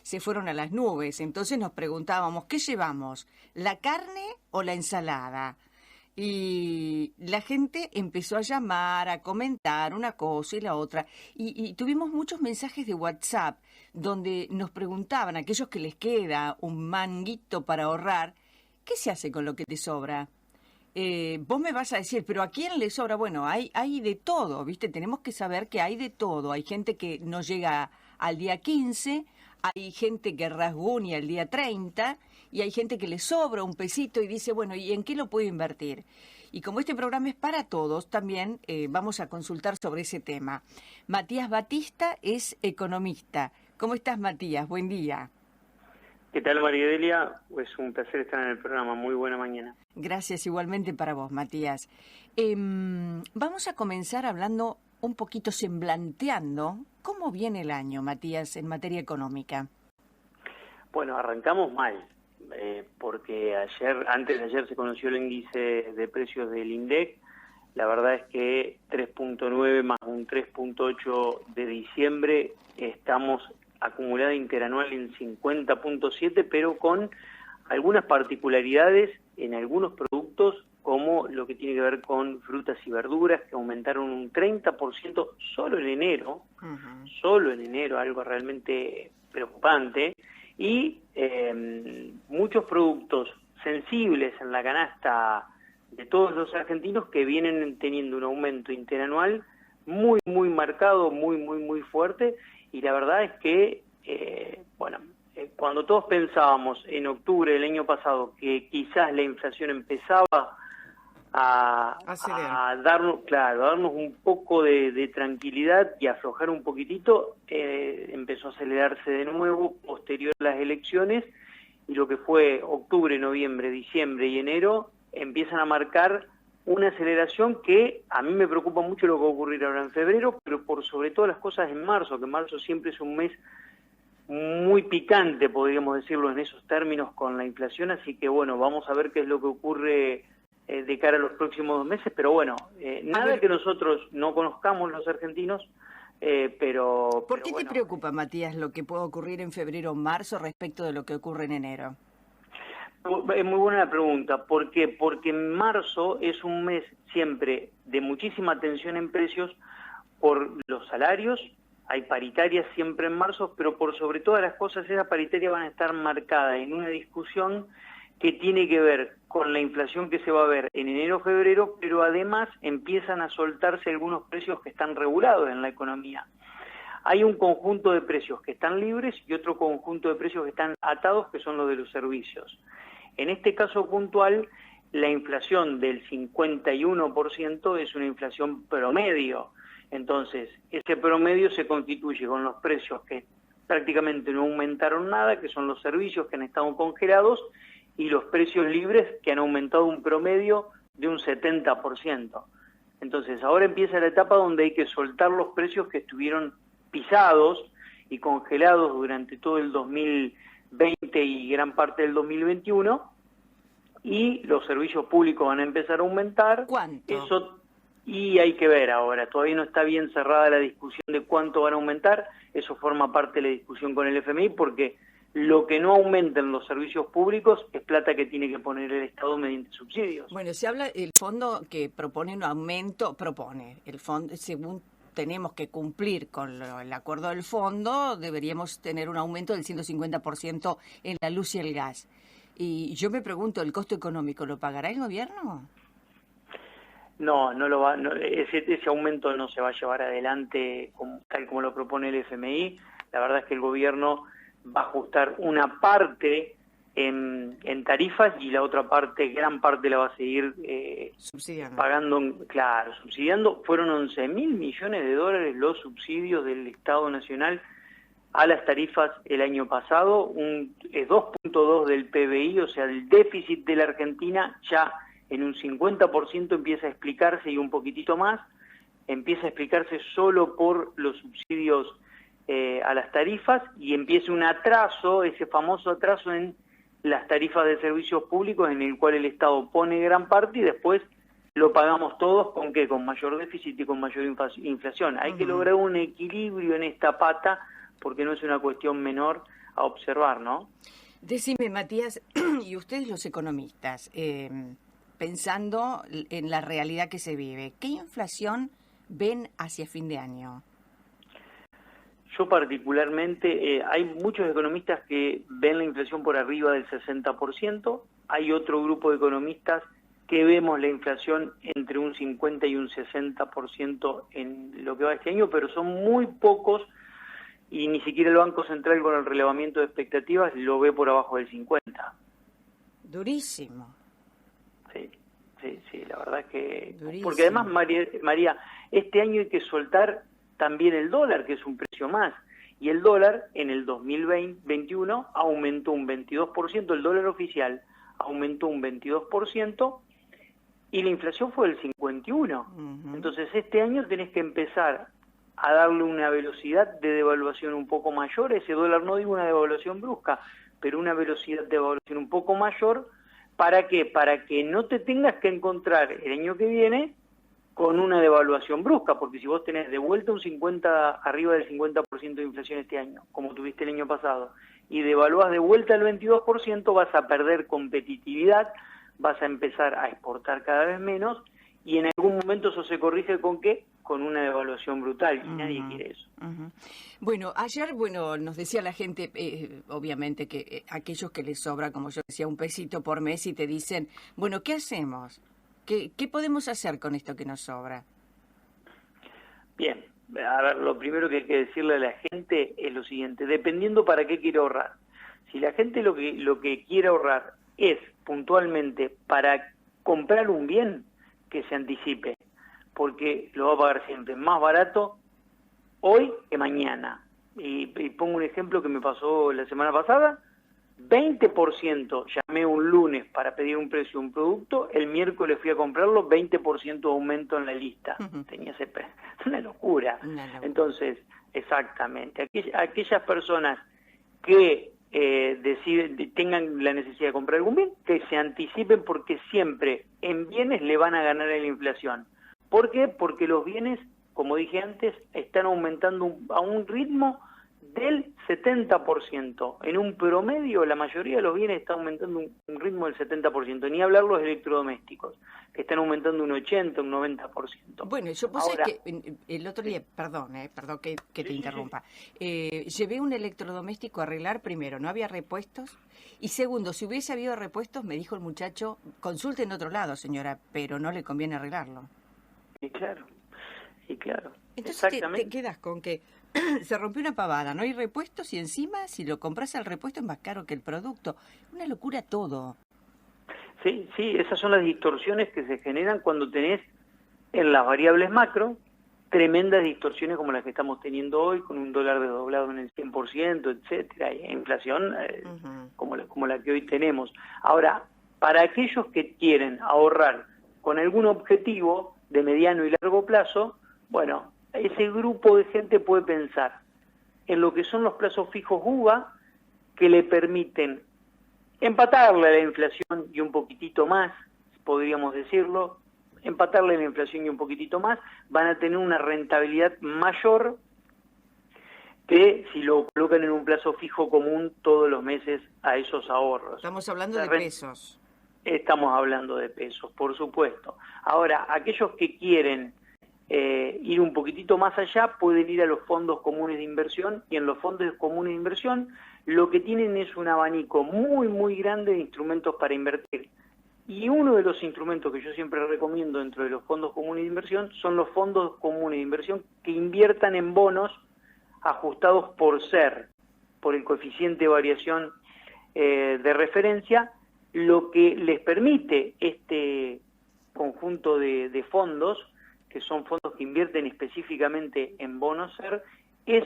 se fueron a las nubes. Entonces nos preguntábamos, ¿qué llevamos? ¿La carne o la ensalada? Y la gente empezó a llamar, a comentar una cosa y la otra. Y tuvimos muchos mensajes de WhatsApp donde nos preguntaban, aquellos que les queda un manguito para ahorrar, ¿qué se hace con lo que te sobra? Vos me vas a decir, ¿pero a quién le sobra? Bueno, hay de todo, ¿viste? Tenemos que saber que hay de todo. Hay gente que no llega al día 15, hay gente que rasguña el día 30 y hay gente que le sobra un pesito y dice, bueno, ¿y en qué lo puedo invertir? Y como este programa es para todos, también vamos a consultar sobre ese tema. Matías Batista es economista. ¿Cómo estás, Matías? Buen día. ¿Qué tal, María Delia? Es un placer estar en el programa. Muy buena mañana. Gracias igualmente para vos, Matías. Vamos a comenzar hablando un poquito, semblanteando cómo viene el año, Matías, en materia económica. Bueno, arrancamos mal, porque antes de ayer se conoció el índice de precios del INDEC. La verdad es que 3.9 más un 3.8 de diciembre, estamos acumulada interanual en 50.7, pero con algunas particularidades en algunos productos, como lo que tiene que ver con frutas y verduras, que aumentaron un 30% solo en enero, algo realmente preocupante, y muchos productos sensibles en la canasta de todos los argentinos que vienen teniendo un aumento interanual muy marcado, muy fuerte. Y la verdad es que, cuando todos pensábamos en octubre del año pasado que quizás la inflación empezaba a darnos un poco de tranquilidad y aflojar un poquitito, empezó a acelerarse de nuevo posterior a las elecciones, y lo que fue octubre, noviembre, diciembre y enero empiezan a marcar una aceleración que a mí me preocupa mucho lo que va a ocurrir ahora en febrero, pero por sobre todas las cosas en marzo, que marzo siempre es un mes muy picante, podríamos decirlo en esos términos, con la inflación. Así que bueno, vamos a ver qué es lo que ocurre de cara a los próximos 2 meses, pero bueno, nada que nosotros no conozcamos los argentinos, pero... ¿Por qué te preocupa, Matías, lo que puede ocurrir en febrero o marzo respecto de lo que ocurre en enero? Es muy buena la pregunta. ¿Por qué? Porque marzo es un mes siempre de muchísima tensión en precios por los salarios. Hay paritarias siempre en marzo, pero por sobre todas las cosas esas paritarias van a estar marcadas en una discusión que tiene que ver con la inflación que se va a ver en enero-febrero, pero además empiezan a soltarse algunos precios que están regulados en la economía. Hay un conjunto de precios que están libres y otro conjunto de precios que están atados, que son los de los servicios. En este caso puntual, la inflación del 51% es una inflación promedio. Entonces, ese promedio se constituye con los precios que prácticamente no aumentaron nada, que son los servicios que han estado congelados, y los precios libres que han aumentado un promedio de un 70%. Entonces, ahora empieza la etapa donde hay que soltar los precios que estuvieron pisados y congelados durante todo el 2020 y gran parte del 2021, y los servicios públicos van a empezar a aumentar. ¿Cuánto? Y hay que ver ahora, todavía no está bien cerrada la discusión de cuánto van a aumentar. Eso forma parte de la discusión con el FMI, porque lo que no aumenta en los servicios públicos es plata que tiene que poner el Estado mediante subsidios. Bueno, se habla, el fondo que propone un aumento, el fondo, según tenemos que cumplir con el acuerdo del fondo, deberíamos tener un aumento del 150% en la luz y el gas. Y yo me pregunto, ¿el costo económico lo pagará el gobierno? No lo va. Ese aumento no se va a llevar adelante tal como lo propone el FMI. La verdad es que el gobierno va a ajustar una parte en tarifas y la otra parte, gran parte, la va a seguir pagando, subsidiando. Fueron 11.000 millones de dólares los subsidios del Estado Nacional a las tarifas el año pasado, es 2.2 del PBI, o sea, el déficit de la Argentina ya en un 50% empieza a explicarse, y un poquitito más, empieza a explicarse solo por los subsidios a las tarifas, y empieza un atraso, ese famoso atraso en las tarifas de servicios públicos, en el cual el Estado pone gran parte y después lo pagamos todos, ¿con qué? Con mayor déficit y con mayor inflación. Hay que lograr un equilibrio en esta pata porque no es una cuestión menor a observar, ¿no? Decime, Matías, y ustedes los economistas, pensando en la realidad que se vive, ¿qué inflación ven hacia fin de año? Yo particularmente, hay muchos economistas que ven la inflación por arriba del 60%, hay otro grupo de economistas que vemos la inflación entre un 50 y un 60% en lo que va este año, pero son muy pocos y ni siquiera el Banco Central con el relevamiento de expectativas lo ve por abajo del 50. Durísimo. Sí, la verdad es que... Durísimo. Porque además, María, este año hay que soltar también el dólar, que es un precio más. Y el dólar en el 2021 aumentó un 22%, el dólar oficial aumentó un 22%, y la inflación fue del 51%. Entonces este año tenés que empezar a darle una velocidad de devaluación un poco mayor a ese dólar, no digo una devaluación brusca, pero una velocidad de devaluación un poco mayor. ¿Para qué? Para que no te tengas que encontrar el año que viene con una devaluación brusca, porque si vos tenés de vuelta arriba del 50% de inflación este año, como tuviste el año pasado, y devaluás de vuelta el 22%, vas a perder competitividad, vas a empezar a exportar cada vez menos, y en algún momento eso se corrige ¿con qué? Con una devaluación brutal, y nadie quiere eso. Bueno, ayer, nos decía la gente, obviamente que aquellos que les sobra, como yo decía, un pesito por mes y te dicen, bueno, ¿qué hacemos? ¿Qué podemos hacer con esto que nos sobra? Bien, a ver, lo primero que hay que decirle a la gente es lo siguiente, dependiendo para qué quiere ahorrar. Si la gente lo que quiere ahorrar es puntualmente para comprar un bien, que se anticipe, porque lo va a pagar siempre más barato hoy que mañana. Y pongo un ejemplo que me pasó la semana pasada, 20%, llamé un lunes para pedir un precio de un producto, el miércoles fui a comprarlo, 20% de aumento en la lista. Tenía una locura. Entonces, exactamente, aquellas personas que tengan la necesidad de comprar algún bien, que se anticipen, porque siempre en bienes le van a ganar a la inflación. ¿Por qué? Porque los bienes, como dije antes, están aumentando a un ritmo del 70%. En un promedio, la mayoría de los bienes está aumentando un ritmo del 70%. Ni hablar los electrodomésticos, que están aumentando un 80, un 90%. Bueno, yo puse que el otro día, perdón que te interrumpa, llevé un electrodoméstico a arreglar. Primero, no había repuestos, y segundo, si hubiese habido repuestos, me dijo el muchacho, consulte en otro lado, señora, pero no le conviene arreglarlo. Sí, claro. Entonces te quedas con que se rompió una pavada, no hay repuestos, y encima si lo compras al repuesto es más caro que el producto. Una locura todo. Sí, esas son las distorsiones que se generan cuando tenés en las variables macro tremendas distorsiones como las que estamos teniendo hoy, con un dólar desdoblado en el 100%, etcétera, y inflación como la que hoy tenemos. Ahora, para aquellos que quieren ahorrar con algún objetivo de mediano y largo plazo, bueno, ese grupo de gente puede pensar en lo que son los plazos fijos UVA, que le permiten empatarle a la inflación y un poquitito más, podríamos decirlo, empatarle a la inflación y un poquitito más, van a tener una rentabilidad mayor que si lo colocan en un plazo fijo común todos los meses a esos ahorros. Estamos hablando de pesos. Estamos hablando de pesos, por supuesto. Ahora, aquellos que quieren ir un poquitito más allá pueden ir a los fondos comunes de inversión, y en los fondos comunes de inversión lo que tienen es un abanico muy, muy grande de instrumentos para invertir. Y uno de los instrumentos que yo siempre recomiendo dentro de los fondos comunes de inversión son los fondos comunes de inversión que inviertan en bonos ajustados por SER, por el coeficiente de variación de referencia, lo que les permite este conjunto de fondos, que son fondos que invierten específicamente en bonos SER, es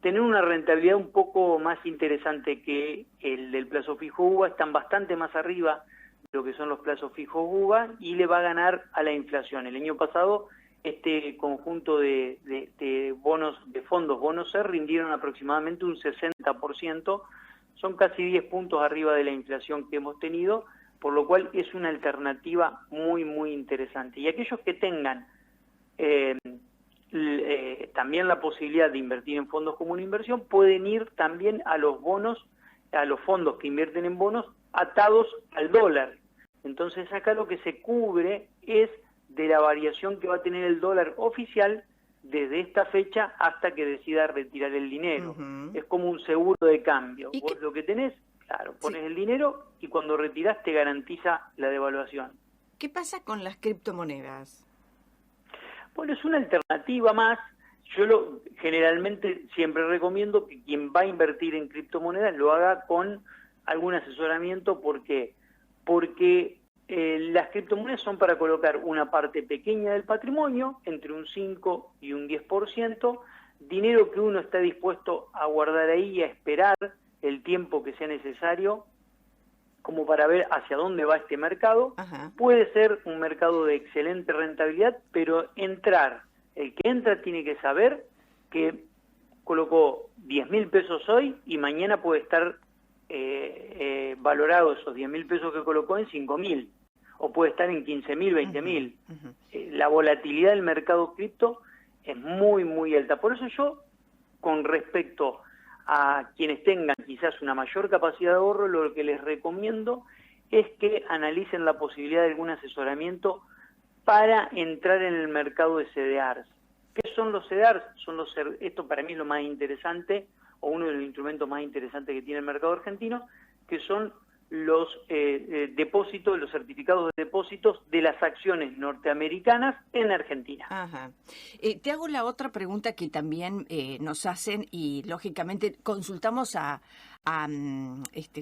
tener una rentabilidad un poco más interesante que el del plazo fijo UVA. Están bastante más arriba de lo que son los plazos fijos UVA y le va a ganar a la inflación. El año pasado este conjunto de bonos, de fondos bonos SER, rindieron aproximadamente un 60%, son casi 10 puntos arriba de la inflación que hemos tenido, por lo cual es una alternativa muy, muy interesante. Y aquellos que tengan también la posibilidad de invertir en fondos como una inversión, pueden ir también a los bonos, a los fondos que invierten en bonos atados al dólar. Entonces acá lo que se cubre es de la variación que va a tener el dólar oficial desde esta fecha hasta que decida retirar el dinero. Es como un seguro de cambio. Vos lo que tenés, claro, pones el dinero y cuando retirás te garantiza la devaluación. ¿Qué pasa con las criptomonedas? Bueno, es una alternativa más. Yo generalmente siempre recomiendo que quien va a invertir en criptomonedas lo haga con algún asesoramiento. ¿Por qué? Porque las criptomonedas son para colocar una parte pequeña del patrimonio, entre un 5 y un 10%, dinero que uno está dispuesto a guardar ahí y a esperar el tiempo que sea necesario como para ver hacia dónde va este mercado. Ajá. Puede ser un mercado de excelente rentabilidad, pero el que entra tiene que saber que colocó 10.000 pesos hoy y mañana puede estar valorado esos 10.000 pesos que colocó en 5.000, o puede estar en 15.000, 20.000. La volatilidad del mercado cripto es muy, muy alta. Por eso yo, con respecto a quienes tengan quizás una mayor capacidad de ahorro, lo que les recomiendo es que analicen la posibilidad de algún asesoramiento para entrar en el mercado de CDRs. ¿Qué son los CDRs? Esto para mí es lo más interesante, o uno de los instrumentos más interesantes que tiene el mercado argentino, que son los depósitos, los certificados de depósitos de las acciones norteamericanas en Argentina. Ajá. Te hago la otra pregunta que también nos hacen y lógicamente consultamos a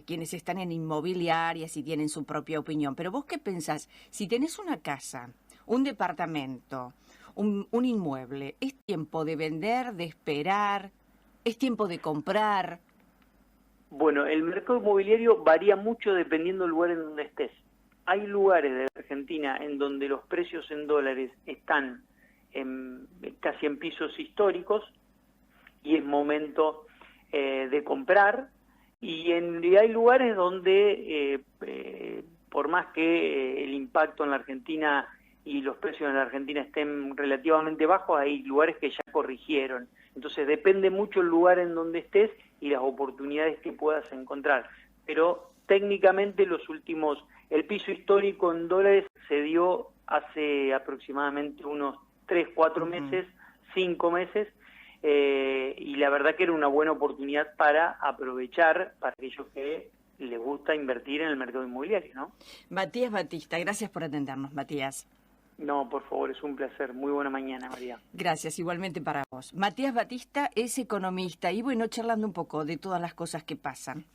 quienes están en inmobiliarias y tienen su propia opinión. Pero vos, ¿qué pensás? Si tenés una casa, un departamento, un inmueble, ¿es tiempo de vender, de esperar? ¿Es tiempo de comprar? Bueno, el mercado inmobiliario varía mucho dependiendo del lugar en donde estés. Hay lugares de Argentina en donde los precios en dólares están casi en pisos históricos y es momento de comprar. Y hay lugares donde, por más que el impacto en la Argentina y los precios en la Argentina estén relativamente bajos, hay lugares que ya corrigieron. Entonces depende mucho el lugar en donde estés y las oportunidades que puedas encontrar. Pero técnicamente el piso histórico en dólares se dio hace aproximadamente unos 3, 4 meses, 5 meses, y la verdad que era una buena oportunidad para aprovechar para aquellos que les gusta invertir en el mercado inmobiliario, ¿no? Matías Batista, gracias por atendernos, Matías. No, por favor, es un placer. Muy buena mañana, María. Gracias, igualmente para vos. Matías Batista es economista y bueno, charlando un poco de todas las cosas que pasan.